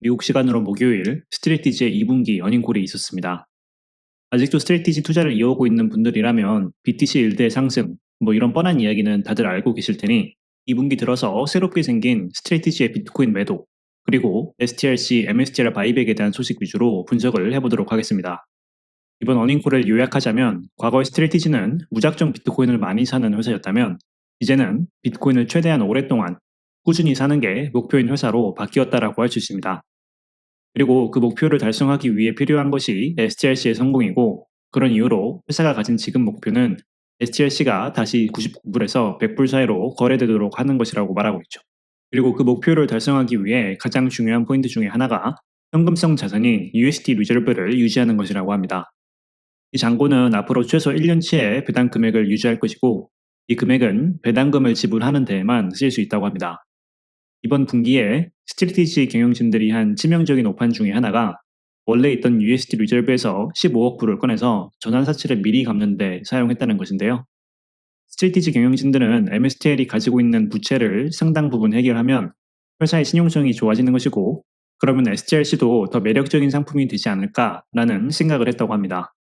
미국 시간으로 목요일 스트레티지의 2분기 어닝콜이 있었습니다. 아직도 스트레티지 투자를 이어오고 있는 분들이라면 BTC 일대 상승, 이런 뻔한 이야기는 다들 알고 계실 테니 2분기 들어서 새롭게 생긴 스트레티지의 비트코인 매도, 그리고 STRC, MSTR 바이백에 대한 소식 위주로 분석을 해보도록 하겠습니다. 이번 어닝콜을 요약하자면 과거의 스트레티지는 무작정 비트코인을 많이 사는 회사였다면 이제는 비트코인을 최대한 오랫동안 꾸준히 사는 게 목표인 회사로 바뀌었다라고 할 수 있습니다. 그리고 그 목표를 달성하기 위해 필요한 것이 STRC의 성공이고, 그런 이유로 회사가 가진 지금 목표는 STRC가 다시 99불에서 100불 사이로 거래되도록 하는 것이라고 말하고 있죠. 그리고 그 목표를 달성하기 위해 가장 중요한 포인트 중에 하나가 현금성 자산인 USD 리저브를 유지하는 것이라고 합니다. 이 잔고는 앞으로 최소 1년치의 배당 금액을 유지할 것이고, 이 금액은 배당금을 지불하는 데에만 쓰일 수 있다고 합니다. 이번 분기에 스트레티지 경영진들이 한 치명적인 오판 중에 하나가 원래 있던 USD 리저브에서 15억 불을 꺼내서 전환사채를 미리 갚는 데 사용했다는 것인데요. 스트레티지 경영진들은 MSTL이 가지고 있는 부채를 상당 부분 해결하면 회사의 신용성이 좋아지는 것이고, 그러면 STRC도 더 매력적인 상품이 되지 않을까라는 생각을 했다고 합니다.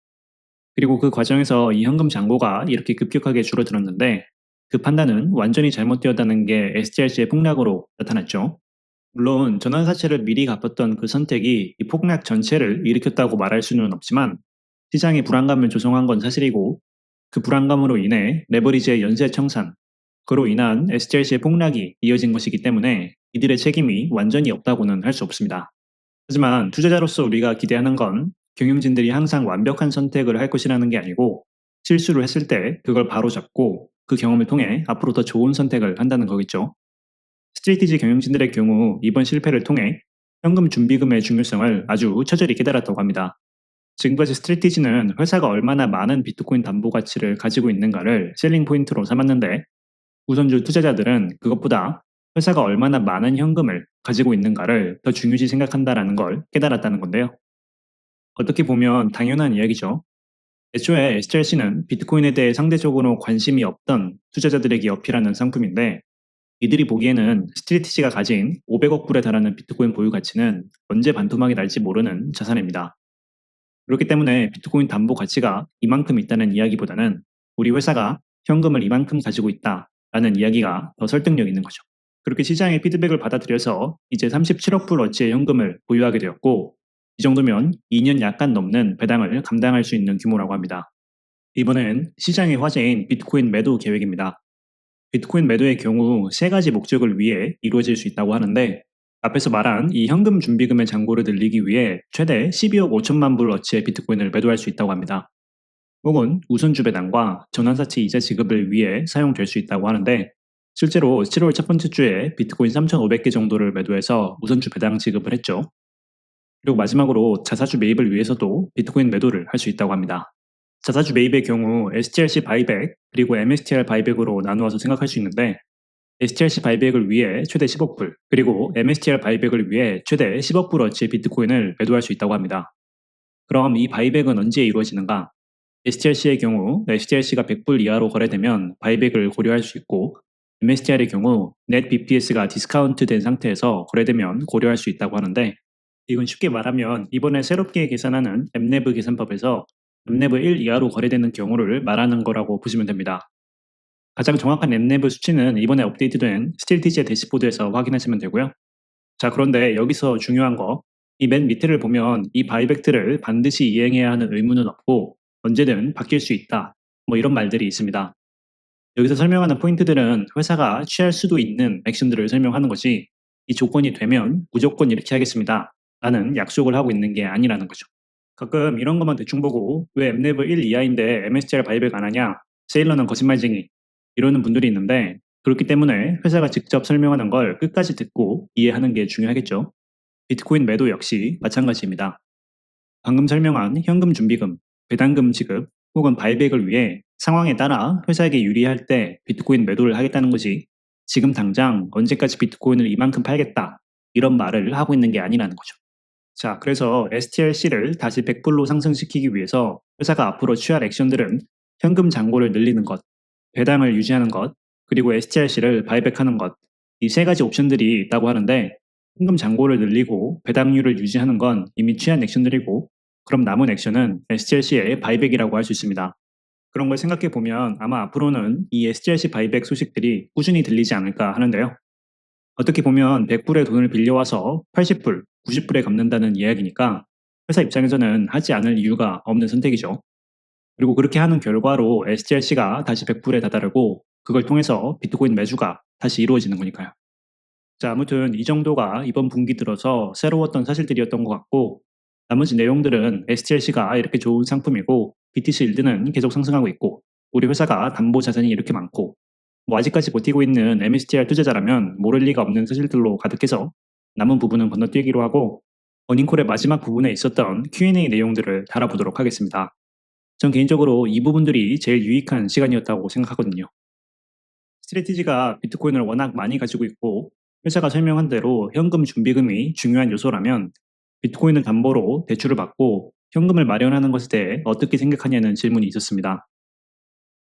그리고 그 과정에서 이 현금 잔고가 이렇게 급격하게 줄어들었는데, 그 판단은 완전히 잘못되었다는 게 STRC의 폭락으로 나타났죠. 물론 전환사채를 미리 갚았던 그 선택이 이 폭락 전체를 일으켰다고 말할 수는 없지만, 시장의 불안감을 조성한 건 사실이고, 그 불안감으로 인해 레버리지의 연쇄 청산, 그로 인한 STRC의 폭락이 이어진 것이기 때문에 이들의 책임이 완전히 없다고는 할 수 없습니다. 하지만 투자자로서 우리가 기대하는 건 경영진들이 항상 완벽한 선택을 할 것이라는 게 아니고, 실수를 했을 때 그걸 바로잡고 그 경험을 통해 앞으로 더 좋은 선택을 한다는 거겠죠. 스트레티지 경영진들의 경우 이번 실패를 통해 현금 준비금의 중요성을 아주 처절히 깨달았다고 합니다. 지금까지 스트레티지는 회사가 얼마나 많은 비트코인 담보 가치를 가지고 있는가를 셀링 포인트로 삼았는데, 우선주 투자자들은 그것보다 회사가 얼마나 많은 현금을 가지고 있는가를 더 중요시 생각한다라는 걸 깨달았다는 건데요. 어떻게 보면 당연한 이야기죠. 애초에 STRC는 비트코인에 대해 상대적으로 관심이 없던 투자자들에게 어필하는 상품인데, 이들이 보기에는 스트레티지가 가진 500억 불에 달하는 비트코인 보유 가치는 언제 반토막이 날지 모르는 자산입니다. 그렇기 때문에 비트코인 담보 가치가 이만큼 있다는 이야기보다는 우리 회사가 현금을 이만큼 가지고 있다라는 이야기가 더 설득력 있는 거죠. 그렇게 시장의 피드백을 받아들여서 이제 37억 불 어치의 현금을 보유하게 되었고, 이 정도면 2년 약간 넘는 배당을 감당할 수 있는 규모라고 합니다. 이번엔 시장의 화제인 비트코인 매도 계획입니다. 비트코인 매도의 경우 세 가지 목적을 위해 이루어질 수 있다고 하는데, 앞에서 말한 이 현금 준비금의 잔고를 늘리기 위해 최대 12억 5천만 불 어치의 비트코인을 매도할 수 있다고 합니다. 혹은 우선주 배당과 전환사채 이자 지급을 위해 사용될 수 있다고 하는데, 실제로 7월 첫 번째 주에 비트코인 3,500개 정도를 매도해서 우선주 배당 지급을 했죠. 그리고 마지막으로 자사주 매입을 위해서도 비트코인 매도를 할 수 있다고 합니다. 자사주 매입의 경우 STRC 바이백 그리고 MSTR 바이백으로 나누어서 생각할 수 있는데, STRC 바이백을 위해 최대 10억 불, 그리고 MSTR 바이백을 위해 최대 10억 불 어치의 비트코인을 매도할 수 있다고 합니다. 그럼 이 바이백은 언제 이루어지는가? STRC의 경우 STRC가 100불 이하로 거래되면 바이백을 고려할 수 있고, MSTR의 경우 넷 BPS가 디스카운트 된 상태에서 거래되면 고려할 수 있다고 하는데, 이건 쉽게 말하면 이번에 새롭게 계산하는 엠네브 계산법에서 엠네브 1 이하로 거래되는 경우를 말하는 거라고 보시면 됩니다. 가장 정확한 엠네브 수치는 이번에 업데이트된 스트레티지의 대시보드에서 확인하시면 되고요. 자, 그런데 여기서 중요한 거, 이 맨 밑에를 보면 이 바이백트를 반드시 이행해야 하는 의무는 없고 언제든 바뀔 수 있다, 이런 말들이 있습니다. 여기서 설명하는 포인트들은 회사가 취할 수도 있는 액션들을 설명하는 것이, 이 조건이 되면 무조건 이렇게 하겠습니다 라는 약속을 하고 있는 게 아니라는 거죠. 가끔 이런 것만 대충 보고 왜 엠네브 1 이하인데 MSTR 바이백 안 하냐, 세일러는 거짓말쟁이, 이러는 분들이 있는데, 그렇기 때문에 회사가 직접 설명하는 걸 끝까지 듣고 이해하는 게 중요하겠죠. 비트코인 매도 역시 마찬가지입니다. 방금 설명한 현금 준비금, 배당금 지급 혹은 바이백을 위해 상황에 따라 회사에게 유리할 때 비트코인 매도를 하겠다는 것이, 지금 당장 언제까지 비트코인을 이만큼 팔겠다, 이런 말을 하고 있는 게 아니라는 거죠. 자, 그래서 STRC를 다시 100불로 상승시키기 위해서 회사가 앞으로 취할 액션들은 현금 잔고를 늘리는 것, 배당을 유지하는 것, 그리고 STRC를 바이백하는 것, 이 세 가지 옵션들이 있다고 하는데, 현금 잔고를 늘리고 배당률을 유지하는 건 이미 취한 액션들이고, 그럼 남은 액션은 STLC의 바이백이라고 할 수 있습니다. 그런 걸 생각해 보면 아마 앞으로는 이 STLC 바이백 소식들이 꾸준히 들리지 않을까 하는데요. 어떻게 보면 100불의 돈을 빌려와서 80불, 90불에 갚는다는 이야기니까 회사 입장에서는 하지 않을 이유가 없는 선택이죠. 그리고 그렇게 하는 결과로 STLC가 다시 100불에 다다르고, 그걸 통해서 비트코인 매수가 다시 이루어지는 거니까요. 자, 아무튼 이 정도가 이번 분기 들어서 새로웠던 사실들이었던 것 같고, 나머지 내용들은 STLC가 이렇게 좋은 상품이고 BTC 일드는 계속 상승하고 있고, 우리 회사가 담보 자산이 이렇게 많고, 뭐 아직까지 버티고 있는 MSTR 투자자라면 모를 리가 없는 사실들로 가득해서 남은 부분은 건너뛰기로 하고, 어닝콜의 마지막 부분에 있었던 Q&A 내용들을 달아보도록 하겠습니다. 전 개인적으로 이 부분들이 제일 유익한 시간이었다고 생각하거든요. 스트래티지가 비트코인을 워낙 많이 가지고 있고, 회사가 설명한 대로 현금 준비금이 중요한 요소라면 비트코인을 담보로 대출을 받고 현금을 마련하는 것에 대해 어떻게 생각하냐는 질문이 있었습니다.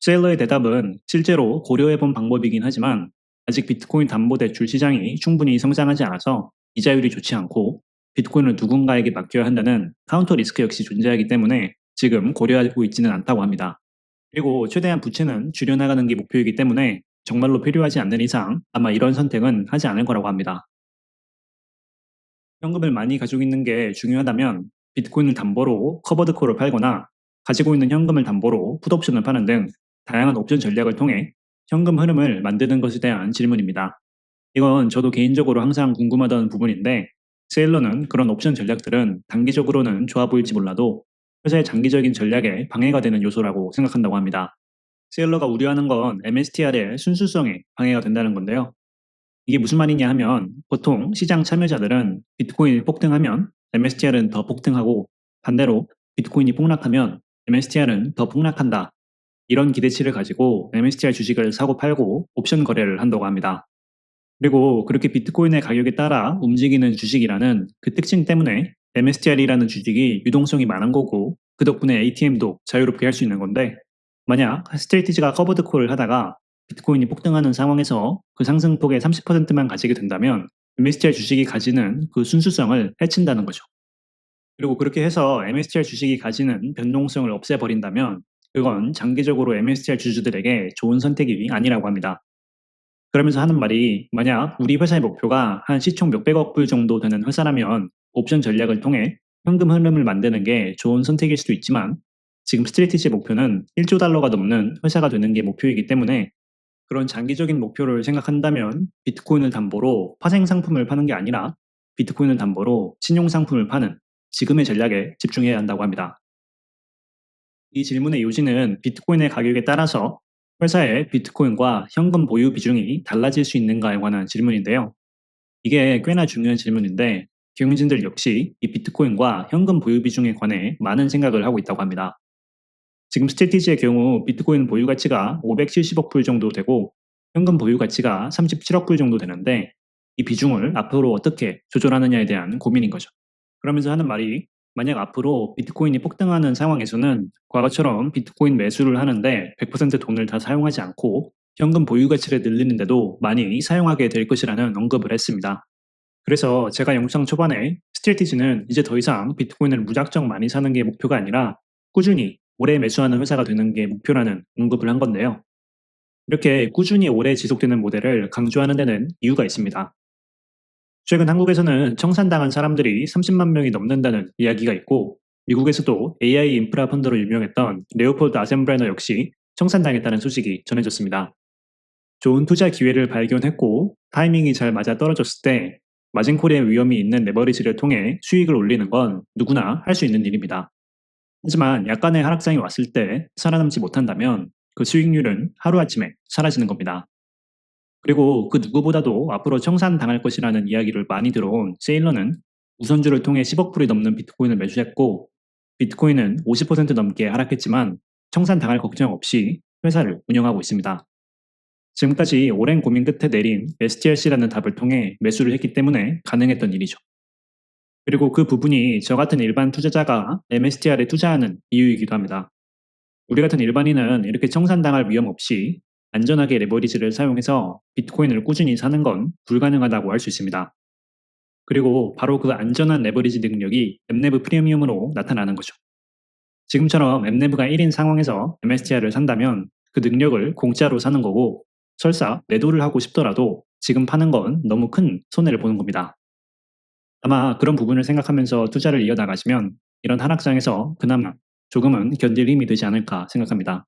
세일러의 대답은 실제로 고려해본 방법이긴 하지만 아직 비트코인 담보대출 시장이 충분히 성장하지 않아서 이자율이 좋지 않고, 비트코인을 누군가에게 맡겨야 한다는 카운터 리스크 역시 존재하기 때문에 지금 고려하고 있지는 않다고 합니다. 그리고 최대한 부채는 줄여나가는 게 목표이기 때문에 정말로 필요하지 않는 이상 아마 이런 선택은 하지 않을 거라고 합니다. 현금을 많이 가지고 있는 게 중요하다면 비트코인을 담보로 커버드콜을 팔거나, 가지고 있는 현금을 담보로 풋옵션을 파는 등 다양한 옵션 전략을 통해 현금 흐름을 만드는 것에 대한 질문입니다. 이건 저도 개인적으로 항상 궁금하던 부분인데, 세일러는 그런 옵션 전략들은 단기적으로는 좋아 보일지 몰라도 회사의 장기적인 전략에 방해가 되는 요소라고 생각한다고 합니다. 세일러가 우려하는 건 MSTR의 순수성에 방해가 된다는 건데요. 이게 무슨 말이냐 하면, 보통 시장 참여자들은 비트코인이 폭등하면 MSTR은 더 폭등하고, 반대로 비트코인이 폭락하면 MSTR은 더 폭락한다, 이런 기대치를 가지고 MSTR 주식을 사고 팔고 옵션 거래를 한다고 합니다. 그리고 그렇게 비트코인의 가격에 따라 움직이는 주식이라는 그 특징 때문에 MSTR이라는 주식이 유동성이 많은 거고, 그 덕분에 ATM도 자유롭게 할 수 있는 건데, 만약 스트레이티지가 커버드콜을 하다가 비트코인이 폭등하는 상황에서 그 상승폭의 30%만 가지게 된다면 MSTR 주식이 가지는 그 순수성을 해친다는 거죠. 그리고 그렇게 해서 MSTR 주식이 가지는 변동성을 없애버린다면 그건 장기적으로 MSTR 주주들에게 좋은 선택이 아니라고 합니다. 그러면서 하는 말이, 만약 우리 회사의 목표가 한 시총 몇백억 불 정도 되는 회사라면 옵션 전략을 통해 현금 흐름을 만드는 게 좋은 선택일 수도 있지만, 지금 스트레티지의 목표는 1조 달러가 넘는 회사가 되는 게 목표이기 때문에 그런 장기적인 목표를 생각한다면 비트코인을 담보로 파생 상품을 파는 게 아니라 비트코인을 담보로 신용 상품을 파는 지금의 전략에 집중해야 한다고 합니다. 이 질문의 요지는 비트코인의 가격에 따라서 회사의 비트코인과 현금 보유 비중이 달라질 수 있는가에 관한 질문인데요. 이게 꽤나 중요한 질문인데, 경영진들 역시 이 비트코인과 현금 보유 비중에 관해 많은 생각을 하고 있다고 합니다. 지금 스트레티지의 경우 비트코인 보유 가치가 570억 불 정도 되고 현금 보유 가치가 37억 불 정도 되는데, 이 비중을 앞으로 어떻게 조절하느냐에 대한 고민인 거죠. 그러면서 하는 말이, 만약 앞으로 비트코인이 폭등하는 상황에서는 과거처럼 비트코인 매수를 하는데 100% 돈을 다 사용하지 않고 현금 보유 가치를 늘리는데도 많이 사용하게 될 것이라는 언급을 했습니다. 그래서 제가 영상 초반에 스트레티지는 이제 더 이상 비트코인을 무작정 많이 사는 게 목표가 아니라 꾸준히 오래 매수하는 회사가 되는 게 목표라는 언급을 한 건데요. 이렇게 꾸준히 오래 지속되는 모델을 강조하는 데는 이유가 있습니다. 최근 한국에서는 청산당한 사람들이 30만 명이 넘는다는 이야기가 있고, 미국에서도 AI 인프라 펀드로 유명했던 레오폴드 아셈브레너 역시 청산당했다는 소식이 전해졌습니다. 좋은 투자 기회를 발견했고 타이밍이 잘 맞아 떨어졌을 때 마진콜의 위험이 있는 레버리지를 통해 수익을 올리는 건 누구나 할 수 있는 일입니다. 하지만 약간의 하락장이 왔을 때 살아남지 못한다면 그 수익률은 하루아침에 사라지는 겁니다. 그리고 그 누구보다도 앞으로 청산당할 것이라는 이야기를 많이 들어온 세일러는 우선주를 통해 10억 불이 넘는 비트코인을 매수했고, 비트코인은 50% 넘게 하락했지만 청산당할 걱정 없이 회사를 운영하고 있습니다. 지금까지 오랜 고민 끝에 내린 STRC라는 답을 통해 매수를 했기 때문에 가능했던 일이죠. 그리고 그 부분이 저 같은 일반 투자자가 MSTR에 투자하는 이유이기도 합니다. 우리 같은 일반인은 이렇게 청산당할 위험 없이 안전하게 레버리지를 사용해서 비트코인을 꾸준히 사는 건 불가능하다고 할 수 있습니다. 그리고 바로 그 안전한 레버리지 능력이 엠네브 프리미엄으로 나타나는 거죠. 지금처럼 엠네브가 1인 상황에서 MSTR을 산다면 그 능력을 공짜로 사는 거고, 설사 매도를 하고 싶더라도 지금 파는 건 너무 큰 손해를 보는 겁니다. 아마 그런 부분을 생각하면서 투자를 이어나가시면 이런 하락장에서 그나마 조금은 견딜 힘이 되지 않을까 생각합니다.